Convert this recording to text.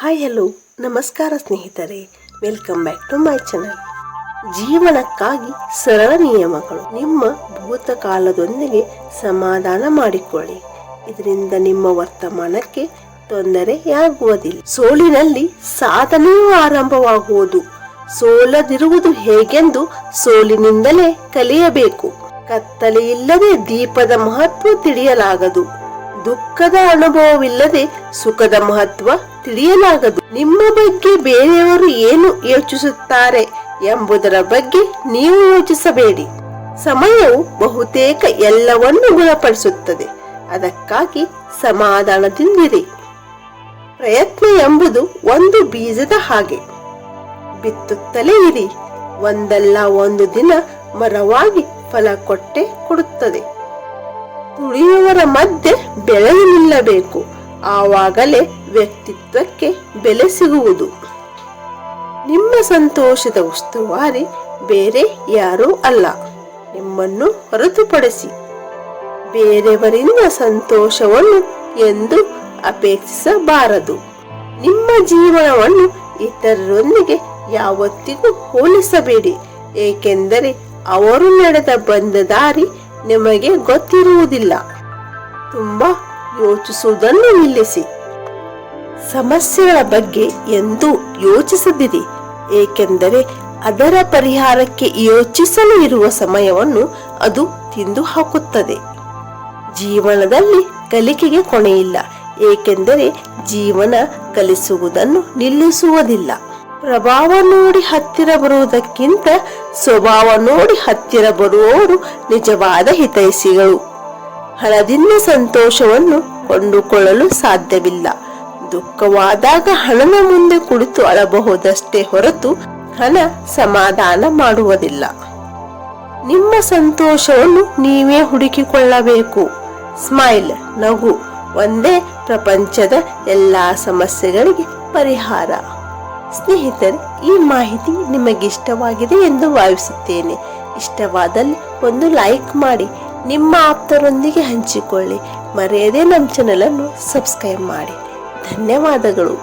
Hi hello ನಮಸ್ಕಾರ ಸ್ನೇಹಿತರೆ, welcome back to my channel. ಜೀವನಕ್ಕಾಗಿ ಸರಳ ನಿಯಮಗಳು. ನಿಮ್ಮ ಭೂತಕಾಲದೊಂದಿಗೆ ಸಮಾಧಾನ ಮಾಡಿಕೊಳ್ಳಿ. ಇದರಿಂದ ನಿಮ್ಮ ವರ್ತಮಾನಕ್ಕೆ ತೊಂದರೆಯಾಗುವುದಿಲ್ಲ. ಸೋಲಿನಲ್ಲಿ ಸಾಧನೆಯೂ ಆರಂಭವಾಗುವುದು. ಸೋಲದಿರುವುದು ಹೇಗೆಂದು ಸೋಲಿನಿಂದಲೇ ಕಲಿಯಬೇಕು. ಕತ್ತಲೆಯಿಲ್ಲದೆ ದೀಪದ ಮಹತ್ವ ತಿಳಿಯಲಾಗದು. ದುಃಖದ ಅನುಭವವಿಲ್ಲದೆ ಸುಖದ ಮಹತ್ವ ತಿಳಿಯಲಾಗದು. ನಿಮ್ಮ ಬಗ್ಗೆ ಬೇರೆಯವರು ಏನು ಯೋಚಿಸುತ್ತಾರೆ ಎಂಬುದರ ಬಗ್ಗೆ ನೀವು ಯೋಚಿಸಬೇಡಿ. ಸಮಯವು ಬಹುತೇಕ ಎಲ್ಲವನ್ನೂ ಗುಣಪಡಿಸುತ್ತದೆ. ಅದಕ್ಕಾಗಿ ಸಮಾಧಾನದಿಂದಿರಿ. ಪ್ರಯತ್ನ ಎಂಬುದು ಒಂದು ಬೀಜದ ಹಾಗೆ. ಬಿತ್ತುತ್ತಲೇ ಇರಿ. ಒಂದಲ್ಲ ಒಂದು ದಿನ ಮರವಾಗಿ ಫಲ ಕೊಟ್ಟೇ ಕೊಡುತ್ತದೆ. ತುಳಿಯುವವರ ಮಧ್ಯೆ ಬೆಳೆದು ನಿಲ್ಲಬೇಕು. ಆವಾಗಲೇ ವ್ಯಕ್ತಿತ್ವಕ್ಕೆ ಬೆಲೆ ಸಿಗುವುದು. ನಿಮ್ಮ ಸಂತೋಷದ ಉಸ್ತುವಾರಿ ಬೇರೆ ಯಾರೂ ಅಲ್ಲ, ನಿಮ್ಮನ್ನು ಹೊರತುಪಡಿಸಿ. ಬೇರೆಯವರಿಂದ ಸಂತೋಷವನ್ನು ಎಂದು ಅಪೇಕ್ಷಿಸಬಾರದು. ನಿಮ್ಮ ಜೀವನವನ್ನು ಇತರರೊಂದಿಗೆ ಯಾವತ್ತಿಗೂ ಹೋಲಿಸಬೇಡಿ, ಏಕೆಂದರೆ ಅವರು ನಡೆದ ಬಂದ ದಾರಿ ನಿಮಗೆ ಗೊತ್ತಿರುವುದಿಲ್ಲ. ತುಂಬಾ ಯೋಚಿಸುವುದನ್ನು ನಿಲ್ಲಿಸಿ. ಸಮಸ್ಯೆಗಳ ಬಗ್ಗೆ ಎಂದೂ ಯೋಚಿಸದಿರಿ, ಏಕೆಂದರೆ ಅದರ ಪರಿಹಾರಕ್ಕೆ ಯೋಚಿಸಲು ಇರುವ ಸಮಯವನ್ನು ಅದು ತಿಂದು ಹಾಕುತ್ತದೆ. ಜೀವನದಲ್ಲಿ ಕಲಿಕೆಗೆ ಕೊನೆಯಿಲ್ಲ, ಏಕೆಂದರೆ ಜೀವನ ಕಲಿಸುವುದನ್ನು ನಿಲ್ಲಿಸುವುದಿಲ್ಲ. ಪ್ರಭಾವ ನೋಡಿ ಹತ್ತಿರ ಬರುವುದಕ್ಕಿಂತ ಸ್ವಭಾವ ನೋಡಿ ಹತ್ತಿರ ಬರುವವರು ನಿಜವಾದ ಹಿತೈಷಿಗಳು. ಹಣದಿಂದ ಸಂತೋಷವನ್ನು ಕೊಂಡುಕೊಳ್ಳಲು ಸಾಧ್ಯವಿಲ್ಲ. ದುಃಖವಾದಾಗ ಹಣದ ಮುಂದೆ ಕುಳಿತು ಅಳಬಹುದಷ್ಟೇ ಹೊರತು ಹಣ ಸಮಾಧಾನ ಮಾಡುವುದಿಲ್ಲ. ನಿಮ್ಮ ಸಂತೋಷವನ್ನು ನೀವೇ ಹುಡುಕಿಕೊಳ್ಳಬೇಕು. ಸ್ಮೈಲ್, ನಗು ಒಂದೇ ಪ್ರಪಂಚದ ಎಲ್ಲಾ ಸಮಸ್ಯೆಗಳಿಗೆ ಪರಿಹಾರ. ಸ್ನೇಹಿತರೆ, ಈ ಮಾಹಿತಿ ನಿಮಗೆ ಇಷ್ಟವಾಗಿದೆ ಎಂದು ಭಾವಿಸುತ್ತೇನೆ. ಇಷ್ಟವಾದಲ್ಲಿ ಒಂದು ಲೈಕ್ ಮಾಡಿ, ನಿಮ್ಮ ಆಪ್ತರೊಂದಿಗೆ ಹಂಚಿಕೊಳ್ಳಿ. ಮರೆಯದೆ ನಮ್ಮ ಚಾನಲ್ ಅನ್ನು ಸಬ್ಸ್ಕ್ರೈಬ್ ಮಾಡಿ. ಧನ್ಯವಾದಗಳು.